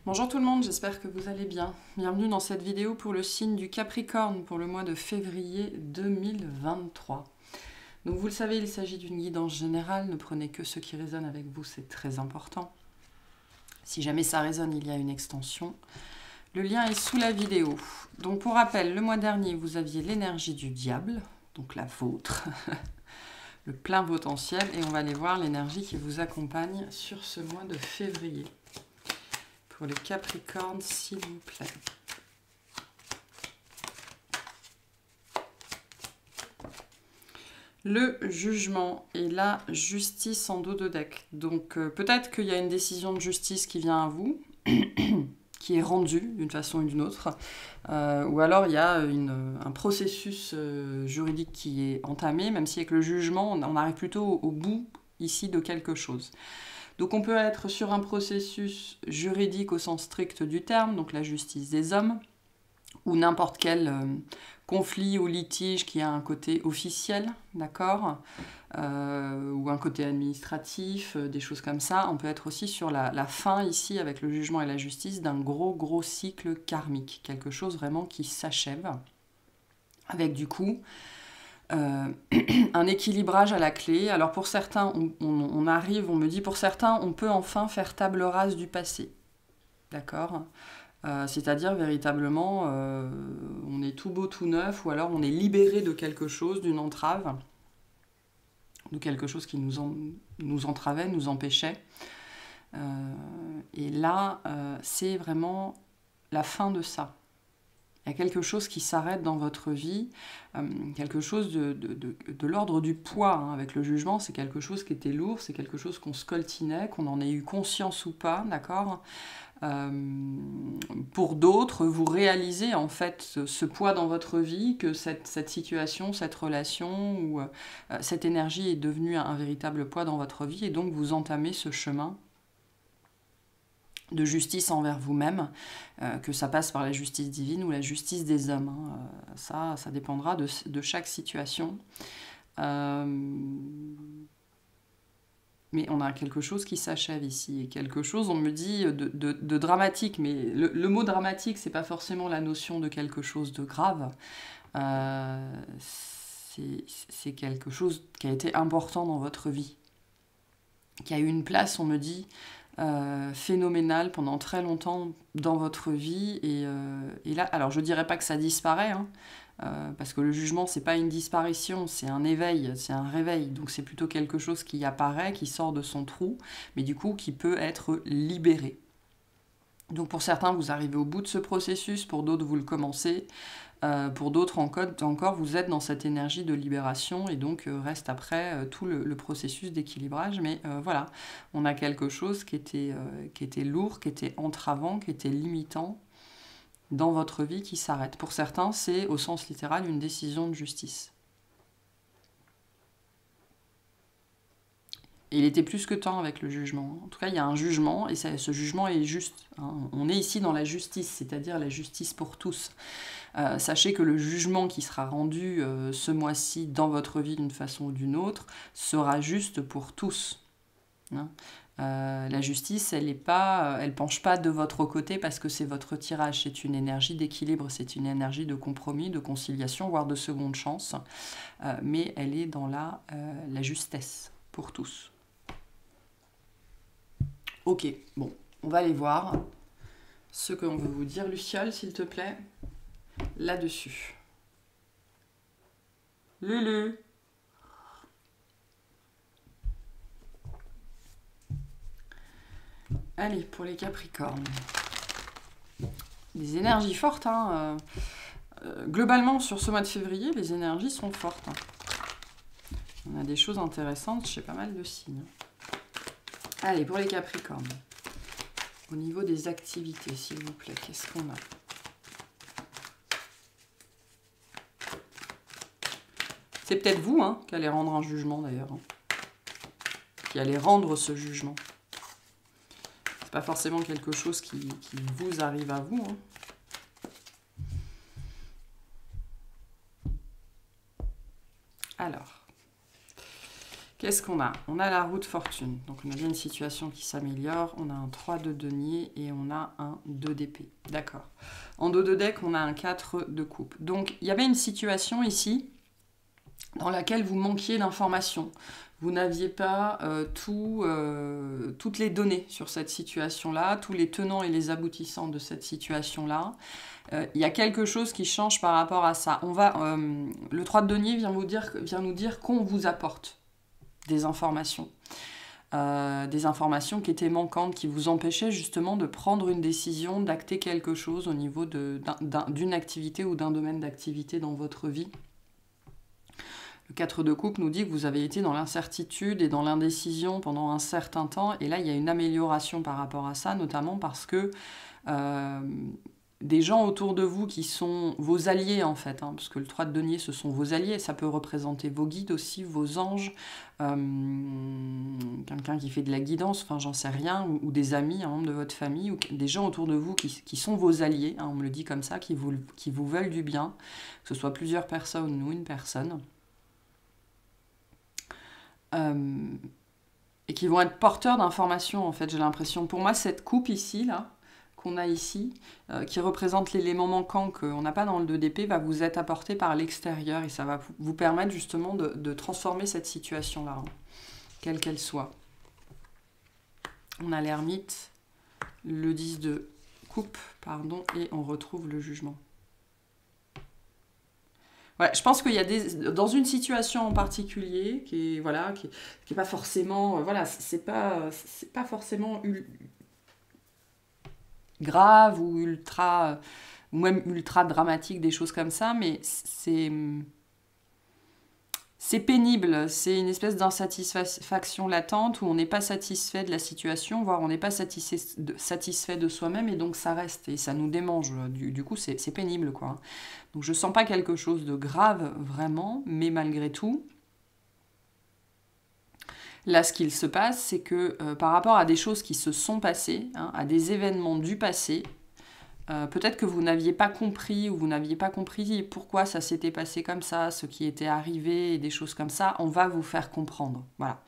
Bonjour tout le monde, j'espère que vous allez bien. Bienvenue dans cette vidéo pour le signe du Capricorne pour le mois de février 2023. Donc vous le savez, il s'agit d'une guidance générale, ne prenez que ce qui résonne avec vous, c'est très important. Si jamais ça résonne, il y a une extension. Le lien est sous la vidéo. Donc pour rappel, le mois dernier, vous aviez l'énergie du diable, donc la vôtre, le plein potentiel, et on va aller voir l'énergie qui vous accompagne sur ce mois de février. Pour les Capricornes, s'il vous plaît. Le jugement et la justice en dos de deck. Donc peut-être qu'il y a une décision de justice qui vient à vous, qui est rendue d'une façon ou d'une autre, ou alors il y a un processus juridique qui est entamé, même si avec le jugement, on arrive plutôt au bout ici de quelque chose. Donc on peut être sur un processus juridique au sens strict du terme, donc la justice des hommes, ou n'importe quel conflit ou litige qui a un côté officiel, d'accord, ou un côté administratif, des choses comme ça. On peut être aussi sur la fin ici, avec le jugement et la justice, d'un gros cycle karmique, quelque chose vraiment qui s'achève, avec du coup un équilibrage à la clé. Alors pour certains, on arrive, on me dit pour certains, on peut enfin faire table rase du passé. D'accord, c'est-à-dire véritablement, on est tout beau, tout neuf, ou alors on est libéré de quelque chose, d'une entrave, de quelque chose qui nous entravait, nous empêchait. Et là, c'est vraiment la fin de ça. Il y a quelque chose qui s'arrête dans votre vie, quelque chose de l'ordre du poids. Hein, avec le jugement, c'est quelque chose qui était lourd, c'est quelque chose qu'on scoltinait, qu'on en ait eu conscience ou pas, d'accord. Pour d'autres, vous réalisez en fait ce poids dans votre vie, que cette situation, cette relation ou cette énergie est devenue un véritable poids dans votre vie, et donc vous entamez ce chemin de justice envers vous-même, que ça passe par la justice divine ou la justice des hommes. Hein. Ça dépendra de chaque situation. Mais on a quelque chose qui s'achève ici. Et quelque chose, on me dit, de dramatique. Mais le mot dramatique, c'est pas forcément la notion de quelque chose de grave. C'est quelque chose qui a été important dans votre vie. Qui a eu une place, on me dit, phénoménal pendant très longtemps dans votre vie, et là, alors je dirais pas que ça disparaît, hein, parce que le jugement c'est pas une disparition, c'est un éveil, c'est un réveil, donc c'est plutôt quelque chose qui apparaît, qui sort de son trou, mais du coup qui peut être libéré. Donc pour certains vous arrivez au bout de ce processus, pour d'autres vous le commencez, pour d'autres encore, vous êtes dans cette énergie de libération, et donc reste après tout le processus d'équilibrage. Mais voilà, on a quelque chose qui était lourd, qui était entravant, qui était limitant dans votre vie, qui s'arrête. Pour certains, c'est au sens littéral une décision de justice. Et il était plus que temps avec le jugement. En tout cas, il y a un jugement, et ce jugement est juste. Hein. On est ici dans la justice, c'est-à-dire la justice pour tous. Sachez que le jugement qui sera rendu ce mois-ci dans votre vie d'une façon ou d'une autre sera juste pour tous. Hein. La justice, elle penche pas de votre côté parce que c'est votre tirage. C'est une énergie d'équilibre, c'est une énergie de compromis, de conciliation, voire de seconde chance. Mais elle est dans la justesse pour tous. Ok, bon, on va aller voir ce qu'on veut vous dire. Luciole, s'il te plaît, là-dessus. Lulu. Allez, pour les Capricornes. Des énergies fortes, hein. Globalement, sur ce mois de février, les énergies sont fortes. Hein. On a des choses intéressantes chez pas mal de signes. Allez, pour les Capricornes. Au niveau des activités, s'il vous plaît, qu'est-ce qu'on a ? C'est peut-être vous hein, qui allez rendre un jugement d'ailleurs. Hein. Qui allez rendre ce jugement. C'est pas forcément quelque chose qui vous arrive à vous. Hein. Alors, Qu'est-ce qu'on a? On a la roue de fortune. Donc on a bien une situation qui s'améliore. On a un 3 de denier et on a un 2 d'épée. D'accord. En dos de deck, on a un 4 de coupe. Donc il y avait une situation ici dans laquelle vous manquiez d'informations. Vous n'aviez pas toutes les données sur cette situation-là, tous les tenants et les aboutissants de cette situation-là. Il y a quelque chose qui change par rapport à ça. Le 3 de denier vient nous dire qu'on vous apporte des informations qui étaient manquantes, qui vous empêchaient justement de prendre une décision, d'acter quelque chose au niveau d'une activité ou d'un domaine d'activité dans votre vie. Le 4 de coupe nous dit que vous avez été dans l'incertitude et dans l'indécision pendant un certain temps, et là il y a une amélioration par rapport à ça, notamment parce que des gens autour de vous qui sont vos alliés en fait, hein, parce que le 3 de denier ce sont vos alliés, ça peut représenter vos guides aussi, vos anges, quelqu'un qui fait de la guidance, enfin j'en sais rien, ou des amis, un membre de votre famille, ou des gens autour de vous qui sont vos alliés, hein, on me le dit comme ça, qui vous veulent du bien, que ce soit plusieurs personnes ou une personne. Et qui vont être porteurs d'informations en fait, j'ai l'impression. Pour moi, cette coupe ici, là, qu'on a ici, qui représente l'élément manquant qu'on n'a pas dans le 2 d'épée, va vous être apporté par l'extérieur et ça va vous permettre justement de transformer cette situation-là, hein, quelle qu'elle soit. On a l'ermite, le 10 de coupe, pardon, et on retrouve le jugement. Ouais, je pense qu'il y a dans une situation en particulier qui est pas forcément c'est pas forcément grave ou même ultra dramatique, des choses comme ça, mais c'est pénible, c'est une espèce d'insatisfaction latente où on n'est pas satisfait de la situation, voire on n'est pas satisfait de soi-même, et donc ça reste, et ça nous démange. Du coup, c'est pénible, quoi. Donc je sens pas quelque chose de grave, vraiment, mais malgré tout, là, ce qu'il se passe, c'est que par rapport à des choses qui se sont passées, hein, à des événements du passé, peut-être que vous n'aviez pas compris ou vous n'aviez pas compris pourquoi ça s'était passé comme ça, ce qui était arrivé et des choses comme ça, on va vous faire comprendre. Voilà.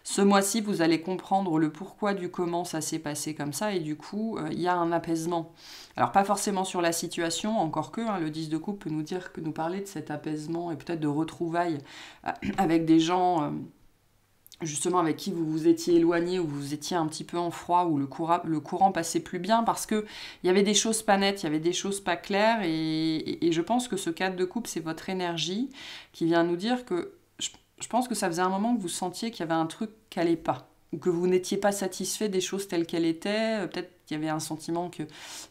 Ce mois-ci, vous allez comprendre le pourquoi du comment ça s'est passé comme ça et du coup, il y a un apaisement. Alors pas forcément sur la situation, encore que hein, le 10 de coupe peut nous parler de cet apaisement et peut-être de retrouvailles avec des gens... justement avec qui vous vous étiez éloigné, ou vous étiez un petit peu en froid, où le courant passait plus bien, parce qu'il y avait des choses pas nettes, il y avait des choses pas claires, et je pense que ce 4 de coupe, c'est votre énergie qui vient nous dire que, je pense que ça faisait un moment que vous sentiez qu'il y avait un truc qui n'allait pas, ou que vous n'étiez pas satisfait des choses telles qu'elles étaient, peut-être qu'il y avait un sentiment que,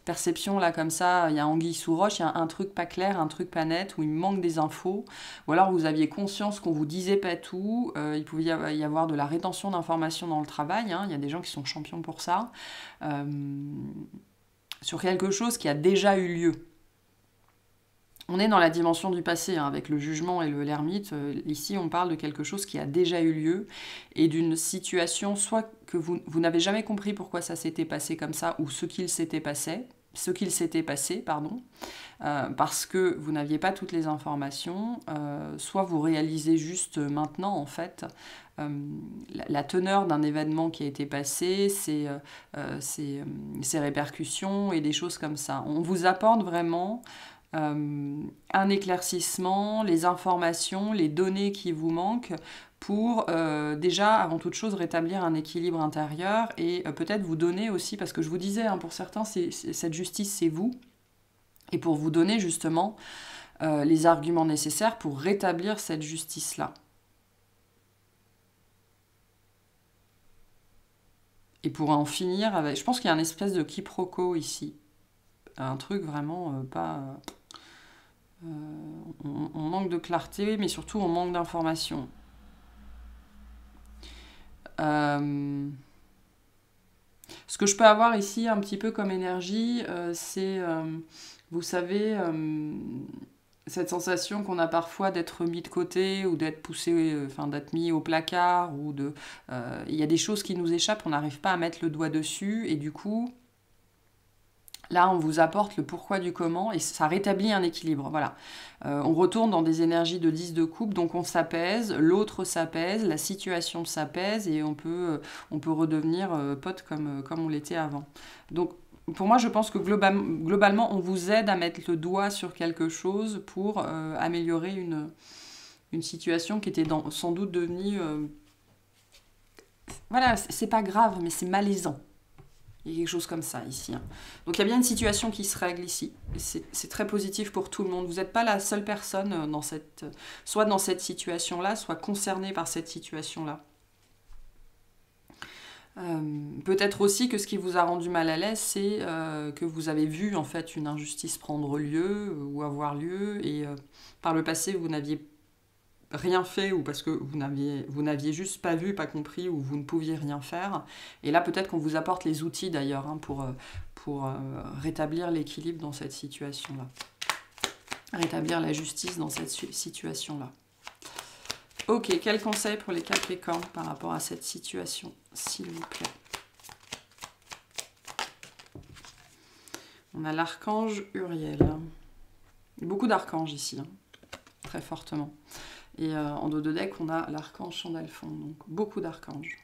perception là comme ça, il y a anguille sous roche, il y a un truc pas clair, un truc pas net, où il manque des infos, ou alors vous aviez conscience qu'on vous disait pas tout, il pouvait y avoir de la rétention d'informations dans le travail, hein, il y a des gens qui sont champions pour ça, sur quelque chose qui a déjà eu lieu. On est dans la dimension du passé, hein, avec le jugement et l'ermite. Ici, on parle de quelque chose qui a déjà eu lieu et d'une situation, soit que vous n'avez jamais compris pourquoi ça s'était passé comme ça, ou ce qu'il s'était passé, parce que vous n'aviez pas toutes les informations, soit vous réalisez juste maintenant, en fait, la teneur d'un événement qui a été passé, ses répercussions et des choses comme ça. On vous apporte vraiment... un éclaircissement, les informations, les données qui vous manquent pour déjà, avant toute chose, rétablir un équilibre intérieur et peut-être vous donner aussi, parce que je vous disais, hein, pour certains, cette justice, c'est vous, et pour vous donner justement les arguments nécessaires pour rétablir cette justice-là. Et pour en finir avec... Je pense qu'il y a une espèce de quiproquo ici. Un truc vraiment pas... on manque de clarté, mais surtout on manque d'informations. Ce que je peux avoir ici un petit peu comme énergie, c'est, vous savez, cette sensation qu'on a parfois d'être mis de côté ou d'être poussé, d'être mis au placard, ou il y a des choses qui nous échappent, on n'arrive pas à mettre le doigt dessus, et du coup... Là, on vous apporte le pourquoi du comment et ça rétablit un équilibre. Voilà. On retourne dans des énergies de 10 de coupe, donc on s'apaise, l'autre s'apaise, la situation s'apaise et on peut redevenir potes comme on l'était avant. Donc, pour moi, je pense que globalement, on vous aide à mettre le doigt sur quelque chose pour améliorer une situation qui était sans doute devenue... Voilà, c'est pas grave, mais c'est malaisant. Il y a quelque chose comme ça ici. Hein. Donc il y a bien une situation qui se règle ici. C'est très positif pour tout le monde. Vous n'êtes pas la seule personne soit dans cette situation-là, soit concernée par cette situation-là. Peut-être aussi que ce qui vous a rendu mal à l'aise, c'est que vous avez vu en fait une injustice prendre lieu ou avoir lieu et par le passé vous n'aviez rien fait ou parce que vous n'aviez juste pas vu, pas compris ou vous ne pouviez rien faire. Et là, peut-être qu'on vous apporte les outils d'ailleurs hein, pour rétablir l'équilibre dans cette situation-là. Rétablir la justice dans cette situation-là. Ok, quel conseil pour les Capricornes par rapport à cette situation, s'il vous plaît? On a l'archange Uriel. Beaucoup d'archanges ici, hein, très fortement. Et en dos de deck, on a l'archange Chandalphon, donc beaucoup d'archanges.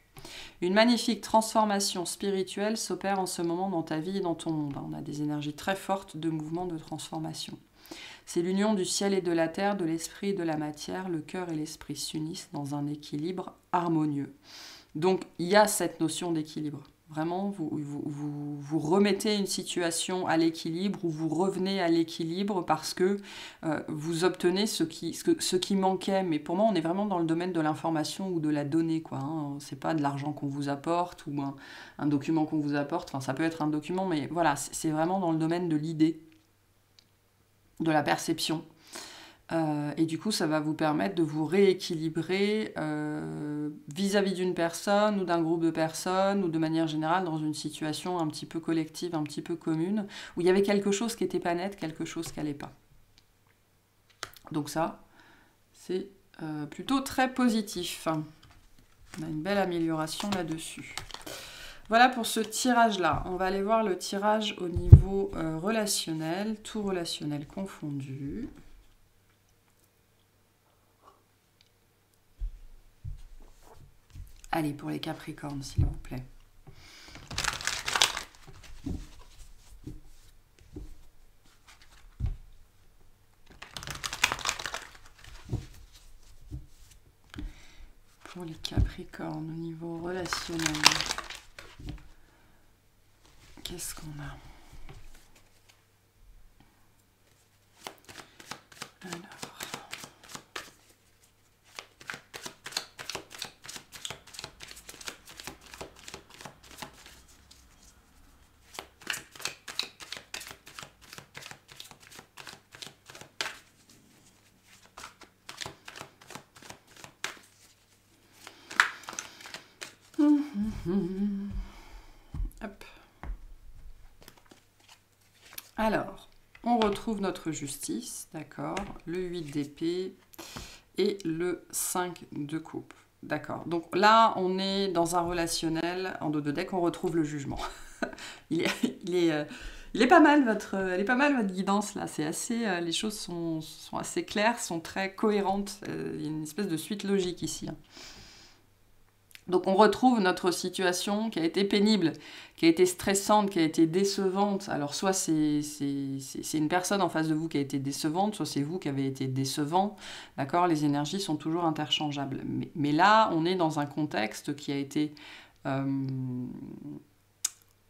Une magnifique transformation spirituelle s'opère en ce moment dans ta vie et dans ton monde. On a des énergies très fortes de mouvement, de transformation. C'est l'union du ciel et de la terre, de l'esprit et de la matière. Le cœur et l'esprit s'unissent dans un équilibre harmonieux. Donc, il y a cette notion d'équilibre. Vraiment, vous remettez une situation à l'équilibre ou vous revenez à l'équilibre parce que vous obtenez ce qui manquait. Mais pour moi, on est vraiment dans le domaine de l'information ou de la donnée, quoi. Hein. C'est pas de l'argent qu'on vous apporte ou un document qu'on vous apporte. Enfin, ça peut être un document, mais voilà, c'est vraiment dans le domaine de l'idée, de la perception. Et du coup, ça va vous permettre de vous rééquilibrer vis-à-vis d'une personne ou d'un groupe de personnes ou de manière générale dans une situation un petit peu collective, un petit peu commune, où il y avait quelque chose qui n'était pas net, quelque chose qui n'allait pas. Donc ça, c'est plutôt très positif. On a une belle amélioration là-dessus. Voilà pour ce tirage-là. On va aller voir le tirage au niveau relationnel, tout relationnel confondu. Allez, pour les Capricornes, s'il vous plaît. Pour les Capricornes, au niveau relationnel, qu'est-ce qu'on a? Alors... Hop. Alors, on retrouve notre justice, d'accord, le 8 d'épée et le 5 de coupe. D'accord, donc là, on est dans un relationnel, en dos de deck, on retrouve le jugement. il est pas mal votre guidance là, c'est assez, les choses sont assez claires, sont très cohérentes, il y a une espèce de suite logique ici. Hein. Donc on retrouve notre situation qui a été pénible, qui a été stressante, qui a été décevante. Alors soit c'est une personne en face de vous qui a été décevante, soit c'est vous qui avez été décevant. D'accord, les énergies sont toujours interchangeables. Mais là, on est dans un contexte qui a été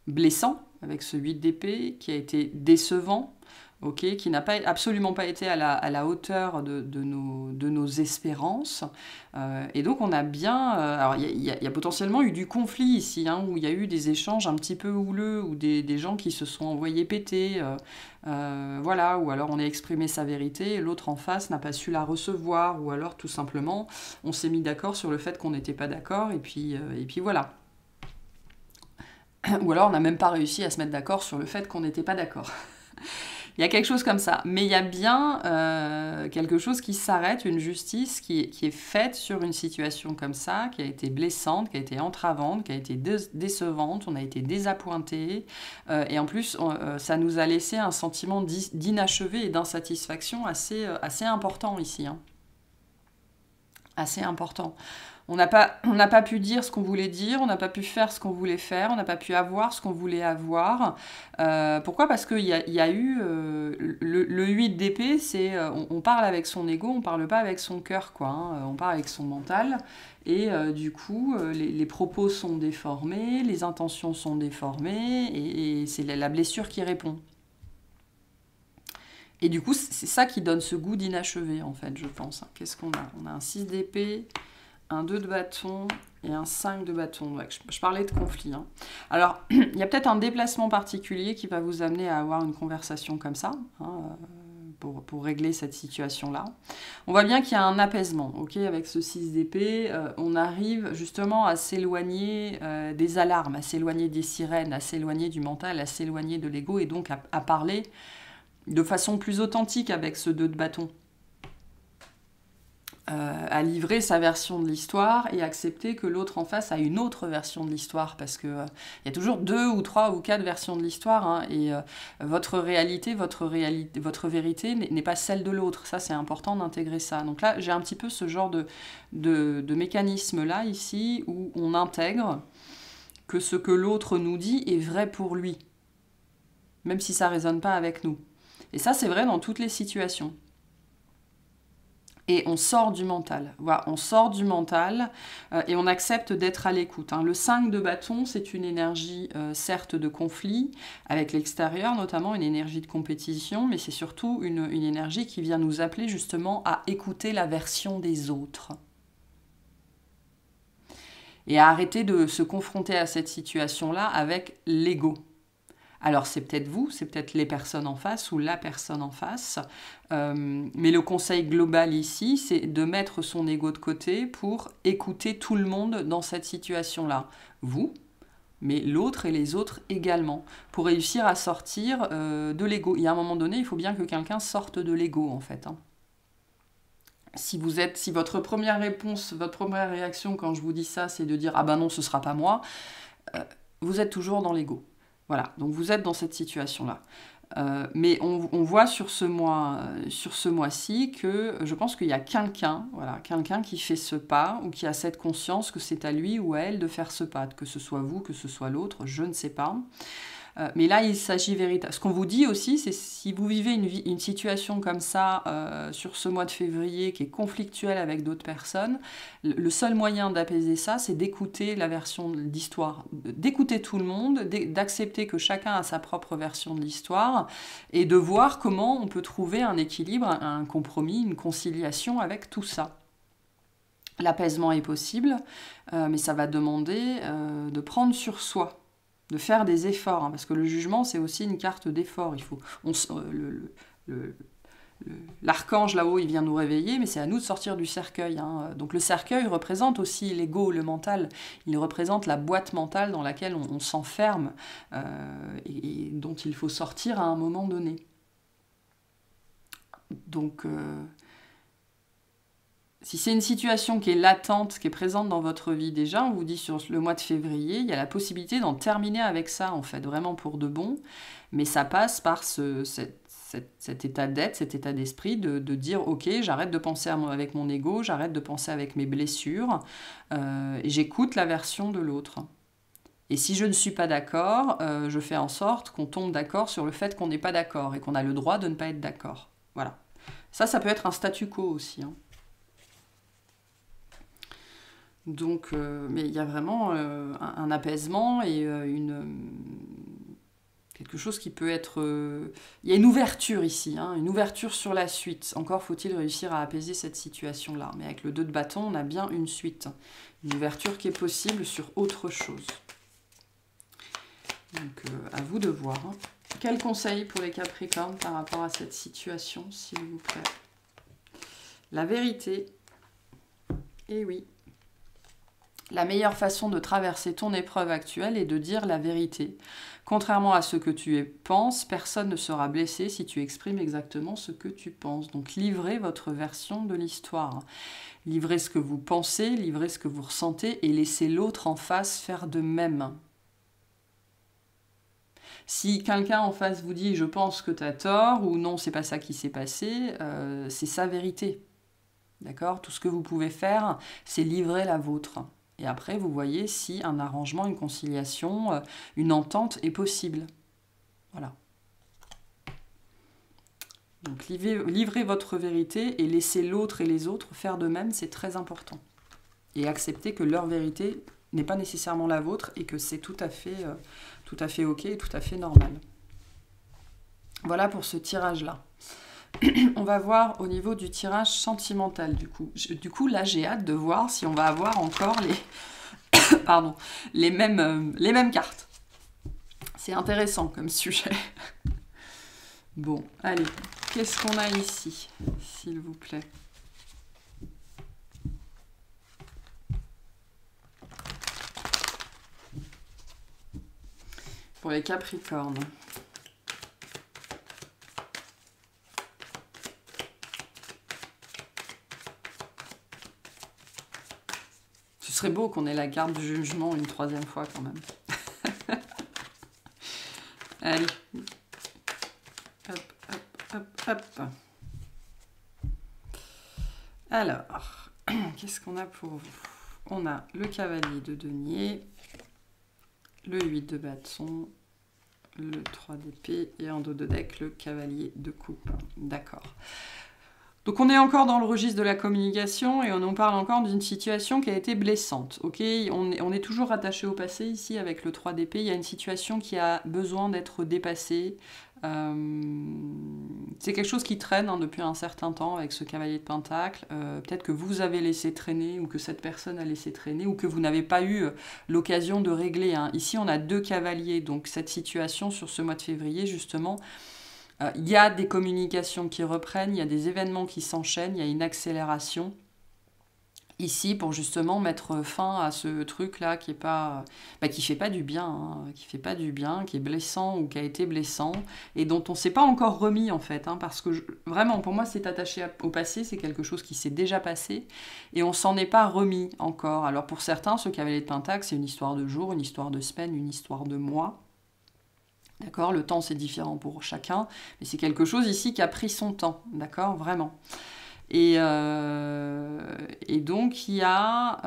blessant, avec ce 8 d'épée, qui a été décevant, okay, qui n'a absolument pas été à la hauteur de nos espérances. Et donc on a bien... alors il y a potentiellement eu du conflit ici, hein, où il y a eu des échanges un petit peu houleux, ou des gens qui se sont envoyés péter, voilà, ou alors on a exprimé sa vérité, et l'autre en face n'a pas su la recevoir, ou alors tout simplement on s'est mis d'accord sur le fait qu'on n'était pas d'accord, et puis voilà. Ou alors on n'a même pas réussi à se mettre d'accord sur le fait qu'on n'était pas d'accord. Il y a quelque chose comme ça. Mais il y a bien quelque chose qui s'arrête, une justice qui est faite sur une situation comme ça, qui a été blessante, qui a été entravante, qui a été décevante, on a été désappointé. Et en plus, ça nous a laissé un sentiment d'inachevé et d'insatisfaction assez important ici. Hein. Assez important. On n'a pas pu dire ce qu'on voulait dire, on n'a pas pu faire ce qu'on voulait faire, on n'a pas pu avoir ce qu'on voulait avoir. Pourquoi? Parce qu'il y a eu... le 8 d'épée, c'est... on parle avec son ego, on parle pas avec son cœur, quoi. Hein, on parle avec son mental. Et du coup, les propos sont déformés, les intentions sont déformées, et c'est la blessure qui répond. Et du coup, c'est ça qui donne ce goût d'inachevé, en fait, je pense. Qu'est-ce qu'on a? On a un 6 d'épée, un 2 de bâton et un 5 de bâton. Ouais, je parlais de conflit. Hein. Alors, il y a peut-être un déplacement particulier qui va vous amener à avoir une conversation comme ça, hein, pour régler cette situation-là. On voit bien qu'il y a un apaisement, ok, avec ce 6 d'épée. On arrive justement à s'éloigner des alarmes, à s'éloigner des sirènes, à s'éloigner du mental, à s'éloigner de l'ego et donc à parler de façon plus authentique avec ce 2 de bâton. À livrer sa version de l'histoire et accepter que l'autre en face a une autre version de l'histoire, parce que y a toujours 2 ou 3 ou 4 versions de l'histoire, hein, et votre réalité, votre vérité n'est pas celle de l'autre. Ça, c'est important d'intégrer ça. Donc là, j'ai un petit peu ce genre de mécanisme-là, ici, où on intègre que ce que l'autre nous dit est vrai pour lui, même si ça ne résonne pas avec nous. Et ça, c'est vrai dans toutes les situations. Et on sort du mental. Voilà, on sort du mental et on accepte d'être à l'écoute. Hein. Le 5 de bâton, c'est une énergie, certes, de conflit avec l'extérieur, notamment une énergie de compétition, mais c'est surtout une énergie qui vient nous appeler justement à écouter la version des autres. Et à arrêter de se confronter à cette situation-là avec l'ego. Alors c'est peut-être vous, c'est peut-être les personnes en face ou la personne en face, mais le conseil global ici, c'est de mettre son ego de côté pour écouter tout le monde dans cette situation-là. Vous, mais l'autre et les autres également, pour réussir à sortir de l'ego. Il y a un moment donné, il faut bien que quelqu'un sorte de l'ego, en fait. Hein. Si votre première réponse, votre première réaction quand je vous dis ça, c'est de dire « Ah ben non, ce sera pas moi », vous êtes toujours dans l'ego. Voilà, donc vous êtes dans cette situation-là. Mais on voit sur ce mois-ci que je pense qu'il y a quelqu'un qui fait ce pas ou qui a cette conscience que c'est à lui ou à elle de faire ce pas, que ce soit vous, que ce soit l'autre, je ne sais pas. Mais là, il s'agit véritablement... Ce qu'on vous dit aussi, c'est si vous vivez une situation comme ça sur ce mois de février qui est conflictuelle avec d'autres personnes, le seul moyen d'apaiser ça, c'est d'écouter la version de l'histoire, d'écouter tout le monde, d'accepter que chacun a sa propre version de l'histoire et de voir comment on peut trouver un équilibre, un compromis, une conciliation avec tout ça. L'apaisement est possible, mais ça va demander de prendre sur soi, de faire des efforts, hein, parce que le jugement, c'est aussi une carte d'effort. L'archange là-haut, il vient nous réveiller, mais c'est à nous de sortir du cercueil. Hein. Donc le cercueil représente aussi l'ego, le mental. Il représente la boîte mentale dans laquelle on s'enferme et dont il faut sortir à un moment donné. Donc... si c'est une situation qui est latente, qui est présente dans votre vie déjà, on vous dit sur le mois de février, il y a la possibilité d'en terminer avec ça, en fait, vraiment pour de bon. Mais ça passe par cet état d'être, cet état d'esprit de dire « Ok, j'arrête de penser avec mon ego, j'arrête de penser avec mes blessures, et j'écoute la version de l'autre. » Et si je ne suis pas d'accord, je fais en sorte qu'on tombe d'accord sur le fait qu'on n'est pas d'accord et qu'on a le droit de ne pas être d'accord. Voilà. Ça peut être un statu quo aussi, hein. Donc, mais il y a vraiment un apaisement et quelque chose qui peut être... il y a une ouverture ici, hein, une ouverture sur la suite. Encore faut-il réussir à apaiser cette situation-là. Mais avec le 2 de bâton, on a bien une suite. Une ouverture qui est possible sur autre chose. Donc, à vous de voir. Hein. Quel conseil pour les Capricornes par rapport à cette situation, s'il vous plaît? La vérité. Eh oui. La meilleure façon de traverser ton épreuve actuelle est de dire la vérité. Contrairement à ce que tu penses, personne ne sera blessé si tu exprimes exactement ce que tu penses. Donc livrez votre version de l'histoire. Livrez ce que vous pensez, livrez ce que vous ressentez et laissez l'autre en face faire de même. Si quelqu'un en face vous dit « je pense que tu as tort » ou « non, c'est pas ça qui s'est passé », c'est sa vérité. D'accord? Tout ce que vous pouvez faire, c'est livrer la vôtre. Et après, vous voyez si un arrangement, une conciliation, une entente est possible. Voilà. Donc, livrez votre vérité et laissez l'autre et les autres faire de même, c'est très important. Et accepter que leur vérité n'est pas nécessairement la vôtre et que c'est tout à fait ok et tout à fait normal. Voilà pour ce tirage-là. On va voir au niveau du tirage sentimental, du coup. Là, j'ai hâte de voir si on va avoir encore les mêmes cartes. C'est intéressant comme sujet. Bon, allez, qu'est-ce qu'on a ici, s'il vous plaît? Pour les Capricornes. Ce serait beau qu'on ait la carte du jugement une troisième fois quand même. Allez. Hop, hop, hop, hop. Alors, qu'est-ce qu'on a pour vous? On a le cavalier de denier, le 8 de bâton, le 3 d'épée et en dos de deck, le cavalier de coupe. D'accord. Donc on est encore dans le registre de la communication et on nous parle encore d'une situation qui a été blessante. Okay, on est toujours rattaché au passé ici avec le 3 d'épée. Il y a une situation qui a besoin d'être dépassée. C'est quelque chose qui traîne depuis un certain temps avec ce cavalier de pentacle. Peut-être que vous avez laissé traîner ou que cette personne a laissé traîner ou que vous n'avez pas eu l'occasion de régler. Ici on a 2 cavaliers, donc cette situation sur ce mois de février justement, il y a des communications qui reprennent, il y a des événements qui s'enchaînent, il y a une accélération ici pour justement mettre fin à ce truc-là qui est pas, qui fait pas du bien, qui fait pas du bien, qui est blessant ou qui a été blessant et dont on s'est pas encore remis en fait, parce que vraiment pour moi c'est attaché au passé, c'est quelque chose qui s'est déjà passé et on s'en est pas remis encore. Alors pour certains, ce cavalier de pentacle, c'est une histoire de jour, une histoire de semaine, une histoire de mois. D'accord, le temps c'est différent pour chacun, mais c'est quelque chose ici qui a pris son temps, d'accord, vraiment. Et donc il y a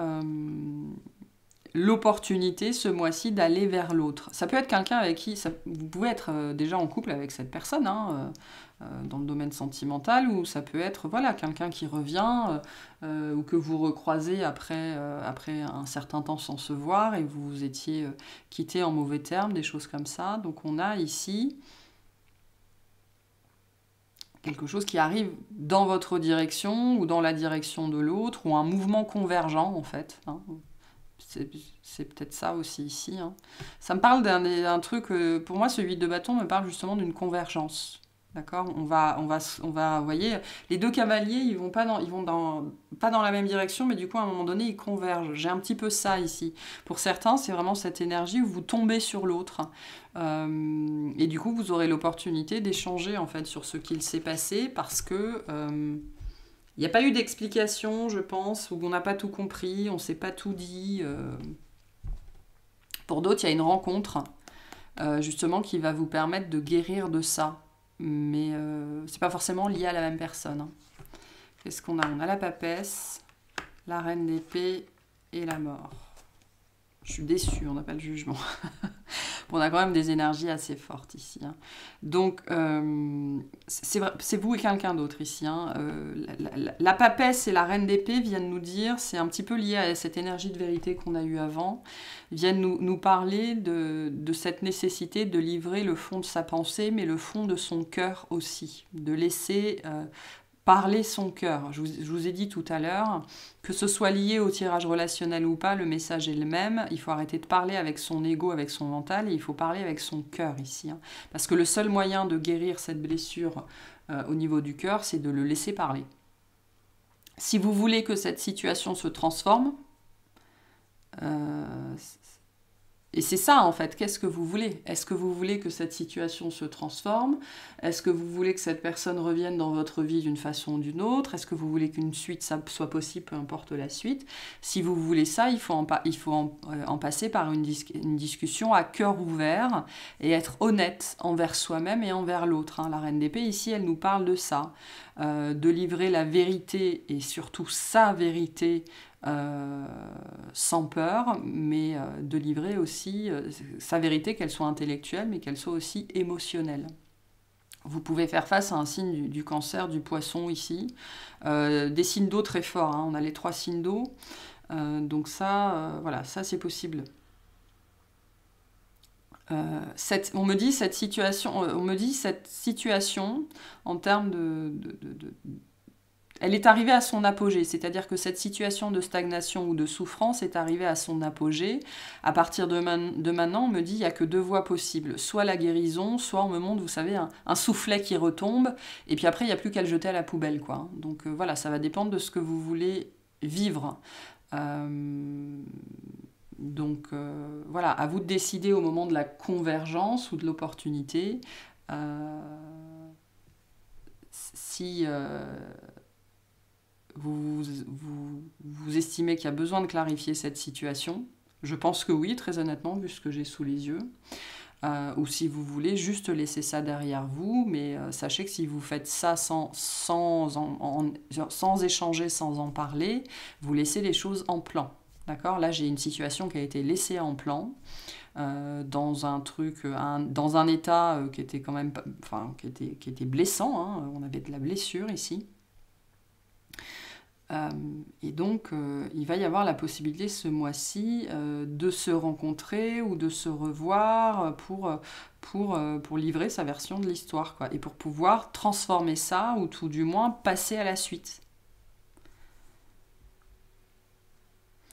l'opportunité ce mois-ci d'aller vers l'autre. Ça peut être quelqu'un avec qui, vous pouvez être déjà en couple avec cette personne, dans le domaine sentimental, ou ça peut être voilà, quelqu'un qui revient ou que vous recroisez après un certain temps sans se voir et vous étiez quittés en mauvais termes, des choses comme ça. Donc on a ici quelque chose qui arrive dans votre direction ou dans la direction de l'autre, ou un mouvement convergent en fait. C'est peut-être ça aussi ici. Ça me parle d'un truc, pour moi ce 8 de bâton me parle justement d'une convergence. D'accord, on va, vous voyez, les 2 cavaliers, ils vont pas dans la même direction, mais du coup, à un moment donné, ils convergent. J'ai un petit peu ça ici. Pour certains, c'est vraiment cette énergie où vous tombez sur l'autre. Et du coup, vous aurez l'opportunité d'échanger, en fait, sur ce qu'il s'est passé, parce que il n'y a pas eu d'explication, je pense, ou on n'a pas tout compris, on ne s'est pas tout dit. Pour d'autres, il y a une rencontre, justement, qui va vous permettre de guérir de ça. Mais c'est pas forcément lié à la même personne. Qu'est-ce qu'on a? On a la papesse, la reine d'épée et la mort. Je suis déçue, on n'a pas le jugement. On a quand même des énergies assez fortes ici. Donc, c'est vous et quelqu'un d'autre ici. La papesse et la reine d'épée viennent nous dire, c'est un petit peu lié à cette énergie de vérité qu'on a eue avant, viennent nous parler de cette nécessité de livrer le fond de sa pensée, mais le fond de son cœur aussi, de laisser parler son cœur. Je vous ai dit tout à l'heure, que ce soit lié au tirage relationnel ou pas, le message est le même. Il faut arrêter de parler avec son ego, avec son mental, et il faut parler avec son cœur ici. Parce que le seul moyen de guérir cette blessure au niveau du cœur, c'est de le laisser parler. Si vous voulez que cette situation se transforme, Et c'est ça, en fait. Qu'est-ce que vous voulez? Est-ce que vous voulez que cette situation se transforme? Est-ce que vous voulez que cette personne revienne dans votre vie d'une façon ou d'une autre? Est-ce que vous voulez qu'une suite ça soit possible, peu importe la suite? Si vous voulez ça, il faut en passer par une discussion à cœur ouvert et être honnête envers soi-même et envers l'autre. Hein. La reine d'épée, ici, elle nous parle de ça. De livrer la vérité et surtout sa vérité sans peur, mais de livrer aussi sa vérité, qu'elle soit intellectuelle, mais qu'elle soit aussi émotionnelle. Vous pouvez faire face à un signe du cancer, du poisson ici. Des signes d'eau très forts, hein. On a les 3 signes d'eau. Donc ça, voilà, ça c'est possible. On me dit cette situation en termes elle est arrivée à son apogée, c'est-à-dire que cette situation de stagnation ou de souffrance est arrivée à son apogée. À partir de maintenant, on me dit qu'il n'y a que 2 voies possibles. Soit la guérison, soit on me montre, vous savez, un soufflet qui retombe, et puis après, il n'y a plus qu'à le jeter à la poubelle, quoi. Donc voilà, ça va dépendre de ce que vous voulez vivre. Donc voilà, à vous de décider au moment de la convergence ou de l'opportunité si vous estimez qu'il y a besoin de clarifier cette situation. Je pense que oui, très honnêtement, vu ce que j'ai sous les yeux. Ou si vous voulez juste laisser ça derrière vous, mais sachez que si vous faites ça sans échanger, sans en parler, vous laissez les choses en plan. D'accord ? Là, j'ai une situation qui a été laissée en plan, dans un état qui était quand même, qui était blessant. Hein. On avait de la blessure ici. Et donc, il va y avoir la possibilité ce mois-ci de se rencontrer ou de se revoir pour livrer sa version de l'histoire, quoi, et pour pouvoir transformer ça, ou tout du moins passer à la suite.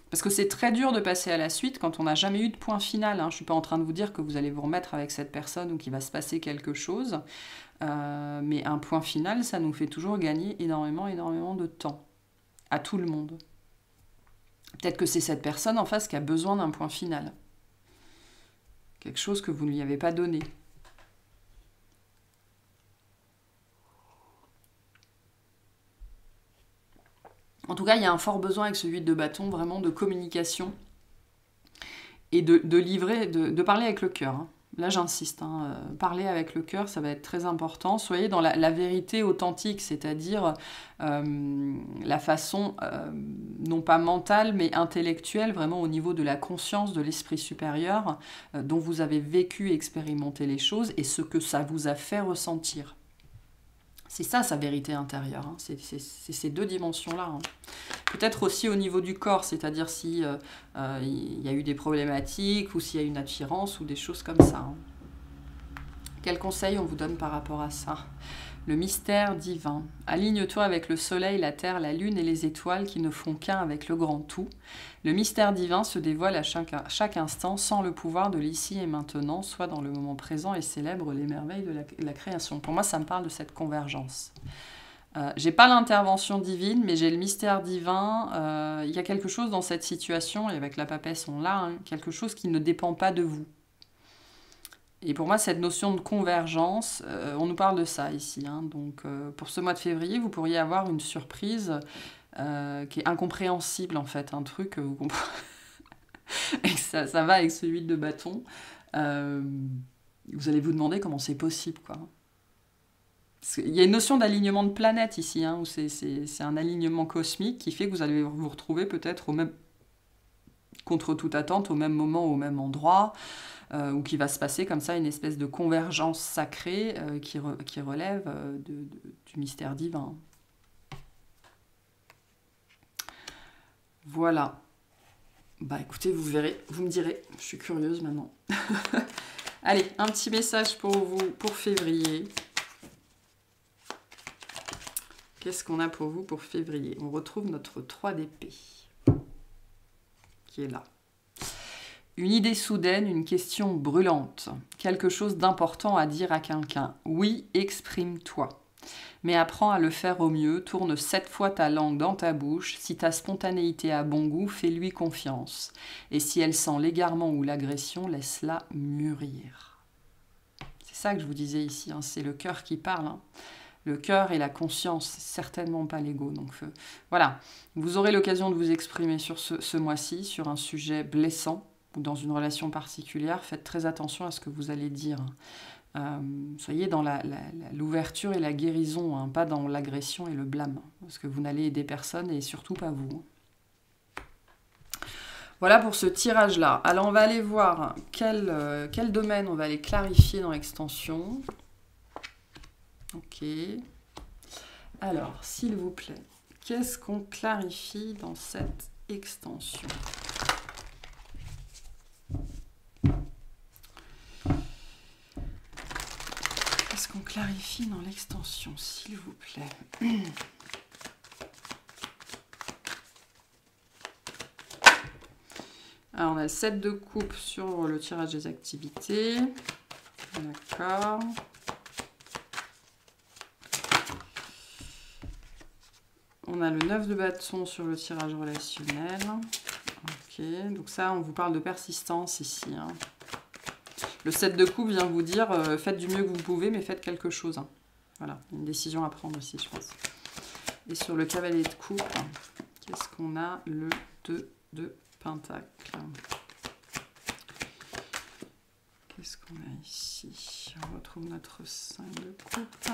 Parce que c'est très dur de passer à la suite quand on n'a jamais eu de point final. Hein. Je ne suis pas en train de vous dire que vous allez vous remettre avec cette personne ou qu'il va se passer quelque chose. Mais un point final, ça nous fait toujours gagner énormément de temps. À tout le monde. Peut-être que c'est cette personne en face qui a besoin d'un point final. Quelque chose que vous ne lui avez pas donné. En tout cas, il y a un fort besoin avec ce 8 de bâton, vraiment de communication et de livrer, de parler avec le cœur. Hein. Là, j'insiste, hein, parler avec le cœur, ça va être très important. Soyez dans la vérité authentique, c'est-à-dire la façon, non pas mentale, mais intellectuelle, vraiment au niveau de la conscience, de l'esprit supérieur, dont vous avez vécu, expérimenté les choses, et ce que ça vous a fait ressentir. C'est ça, sa vérité intérieure. Hein. C'est ces 2 dimensions-là. Hein. Peut-être aussi au niveau du corps, c'est-à-dire si il y a eu des problématiques ou s'il y a une attirance ou des choses comme ça. Hein. Quel conseil on vous donne par rapport à ça? Le mystère divin. Aligne-toi avec le soleil, la terre, la lune et les étoiles qui ne font qu'un avec le grand tout. Le mystère divin se dévoile à chaque instant sans le pouvoir de l'ici et maintenant, soit dans le moment présent et célèbre les merveilles de la création. Pour moi, ça me parle de cette convergence. J'ai pas l'intervention divine, mais j'ai le mystère divin. Il y a quelque chose dans cette situation, et avec la papesse on l'a, hein, quelque chose qui ne dépend pas de vous. Et pour moi, cette notion de convergence, on nous parle de ça ici. Hein. Donc, pour ce mois de février, vous pourriez avoir une surprise qui est incompréhensible, en fait. Un truc, vous comprenez. Et ça va avec ce 8 de bâton. Vous allez vous demander comment c'est possible, quoi. Il y a une notion d'alignement de planète ici, hein, où c'est un alignement cosmique qui fait que vous allez vous retrouver peut-être contre toute attente, au même moment, au même endroit, ou qu'il va se passer comme ça une espèce de convergence sacrée qui relève du mystère divin. Voilà. Bah écoutez, vous verrez, vous me direz, je suis curieuse maintenant. Allez, un petit message pour vous, pour février. Qu'est-ce qu'on a pour vous pour février? On retrouve notre 3 d'épée, qui est là. Une idée soudaine, une question brûlante. Quelque chose d'important à dire à quelqu'un. Oui, exprime-toi. Mais apprends à le faire au mieux, tourne 7 fois ta langue dans ta bouche. Si ta spontanéité a bon goût, fais-lui confiance. Et si elle sent l'égarement ou l'agression, laisse-la mûrir. C'est ça que je vous disais ici, hein, c'est le cœur qui parle. Hein. Le cœur et la conscience, c'est certainement pas l'ego. Donc voilà, vous aurez l'occasion de vous exprimer sur ce mois-ci, sur un sujet blessant ou dans une relation particulière. Faites très attention à ce que vous allez dire. Soyez dans l'ouverture et la guérison, hein, pas dans l'agression et le blâme, parce que vous n'allez aider personne et surtout pas vous. Voilà pour ce tirage-là. Alors on va aller voir quel domaine on va aller clarifier dans l'extension. Ok. Alors, s'il vous plaît, qu'est-ce qu'on clarifie dans cette extension ? Qu'est-ce qu'on clarifie dans l'extension, s'il vous plaît ? Alors, on a le 7 de coupe sur le tirage des activités. D'accord. On a le 9 de bâton sur le tirage relationnel. Ok, donc ça, on vous parle de persistance ici. Hein. Le 7 de coupe vient vous dire, faites du mieux que vous pouvez, mais faites quelque chose. Hein. Voilà, une décision à prendre aussi, je pense. Et sur le cavalier de coupe, qu'est-ce qu'on a? Le 2 de pentacle. Qu'est-ce qu'on a ici? On retrouve notre 5 de coupe.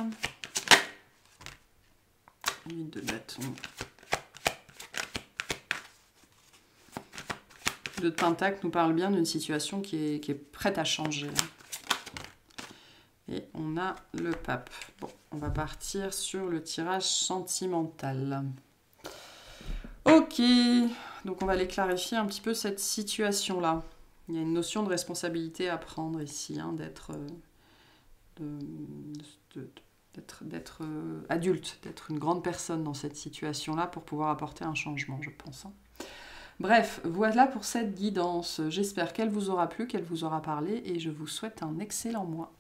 8 de bâton. Le 2 de pentacle nous parle bien d'une situation qui est prête à changer. Et on a le pape. Bon, on va partir sur le tirage sentimental. Ok, donc on va aller clarifier un petit peu cette situation-là. Il y a une notion de responsabilité à prendre ici, hein, d'être adulte, d'être une grande personne dans cette situation-là pour pouvoir apporter un changement, je pense. Hein. Bref, voilà pour cette guidance. J'espère qu'elle vous aura plu, qu'elle vous aura parlé et je vous souhaite un excellent mois.